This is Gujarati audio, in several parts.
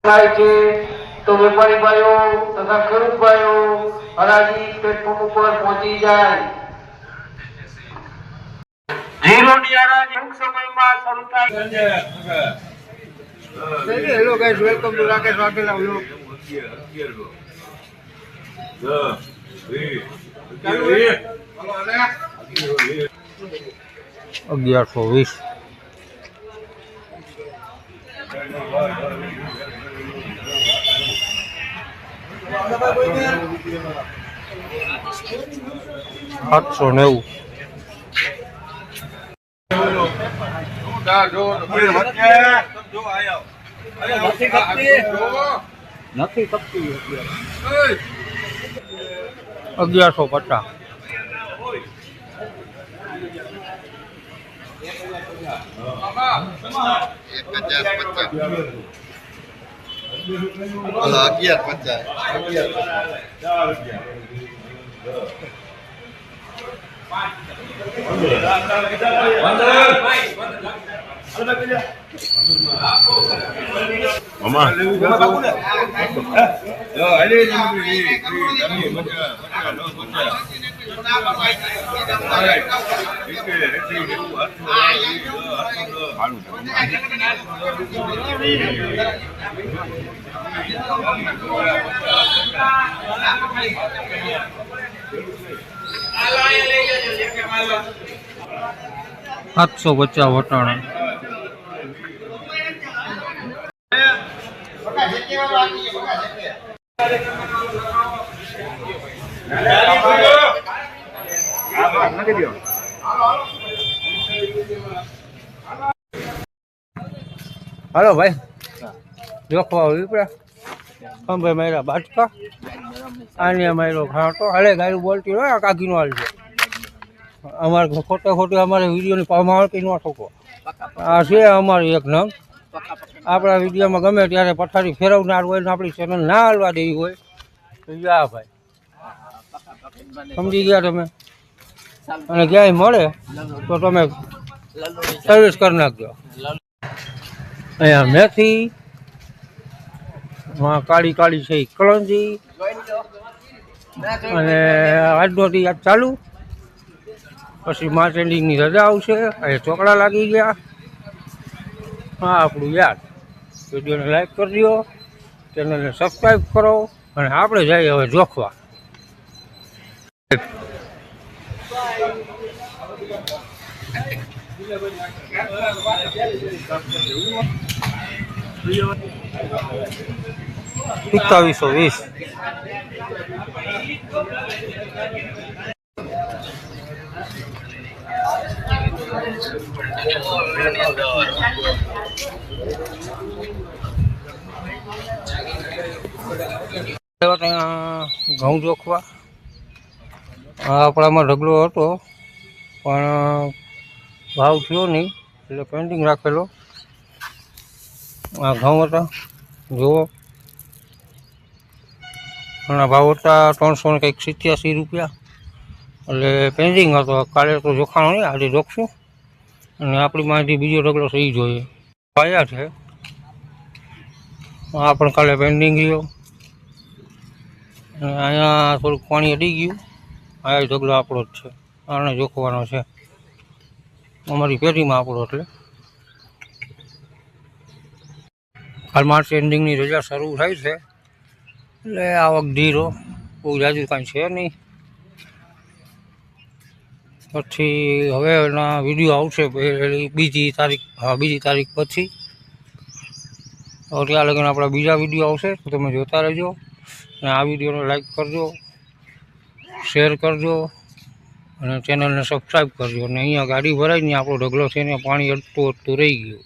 થાય છે તો વેપારી ભાઈઓ તથા ખેડૂત ભાઈઓ હરાજી પ્લેટફોર્મ ઉપર પહોંચી જાય। જીરોની હરાજી ટૂંક સમયમાં શરૂ થાય। Hello guys, welcome to Rakesh Vaghela vlog. 1120 890 નથી ખપતી 1150 750 વટાણા હાલો ભાઈ જોખવા વિપરા અંબે માર્યા બાટકા આને માર્યો ખાટો હાલે ગાડી બોલતી હોય કાકીનો હાલ છે અમારે ખોટે અમારે વિડીયોની પામાવતી ન ઠોકો આ છે અમારી એક નંગ આપણા વિડીયોમાં ગમે ત્યારે પથારી ફેરવનાર હોય ને આપણી ચેનલ ના હાલવા દેવી હોય તો યા ભાઈ સમજી ગયા તમે અને ક્યાંય મળે તો તમે સર્વિસ કરી નાખજો। અહીંયા મેથી કાળી કાળી છે કળંજી અને આજનો યાદ ચાલુ પછી માર્ચ એન્ડિંગની રજા આવશે અહીંયા ચોકડા લાગી ગયા। હા આપણું યાદ વિડીયોને લાઈક કરજો ચેનલને સબસ્ક્રાઈબ કરો અને આપણે જઈએ હવે જોખવા। સત્તાવીસો 20 ઘઉં જોખવા આપણામાં ઢગલો હતો પણ ભાવ થયો નહીં એટલે પેન્ડિંગ રાખેલો। આ ઘઉં હતા જુઓ આના ભાવ હતા 300 ને કંઈક 87 રૂપિયા એટલે પેન્ડિંગ હતો। કાલે તો જોખાણો નહીં આજે જોખશું અને આપણી માંથી બીજો ઢગલો સહી જોઈએ આવ્યા છે આ પણ કાલે પેન્ડિંગ રહ્યો અને અહીંયા થોડુંક પાણી અડી ગયું આ ઢગલો આપણો જ છે આને જોખવાનો છે અમારી પેઢીમાં આપણો એટલે હાલ માર્ચ એન્ડિંગની રજા શરૂ થાય છે એટલે આવક ધીરો બહુ જાજુ કાંઈ છે નહીં પછી હવે એના વિડીયો આવશે બીજી તારીખ પછી ત્યાં લગીને આપણા બીજા વિડીયો આવશે તો તમે જોતા રહેજો અને આ વિડીયોને લાઈક કરજો શેર કરજો અને ચેનલને સબસ્ક્રાઈબ કરજો અને અહીંયા ગાડી ભરાઈ ને આપણો ઢગલો છે ને પાણી અડતું રહી ગયું।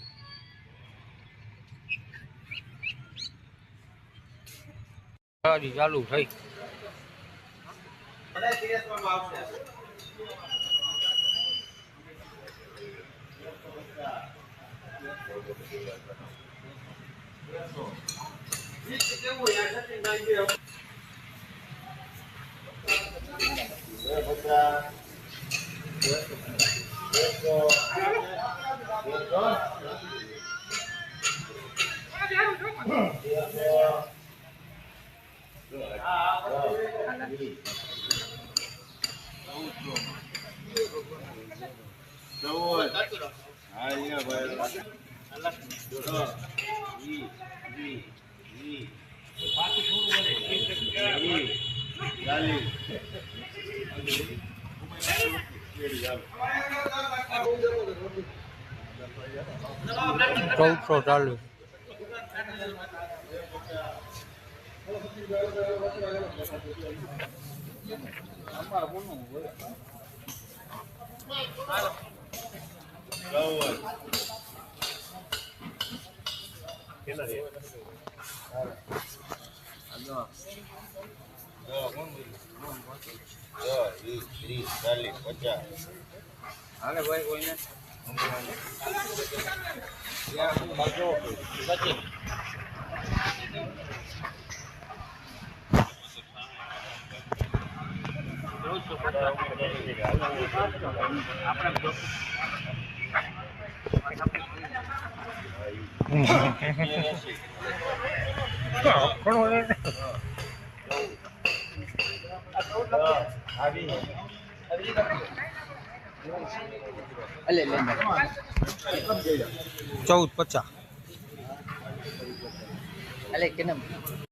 હરાજી ચાલુ થઈ ચૌદસો ચાલીસ હાલે ભાઈ કોઈને અલે લે 1450 અલે કેમ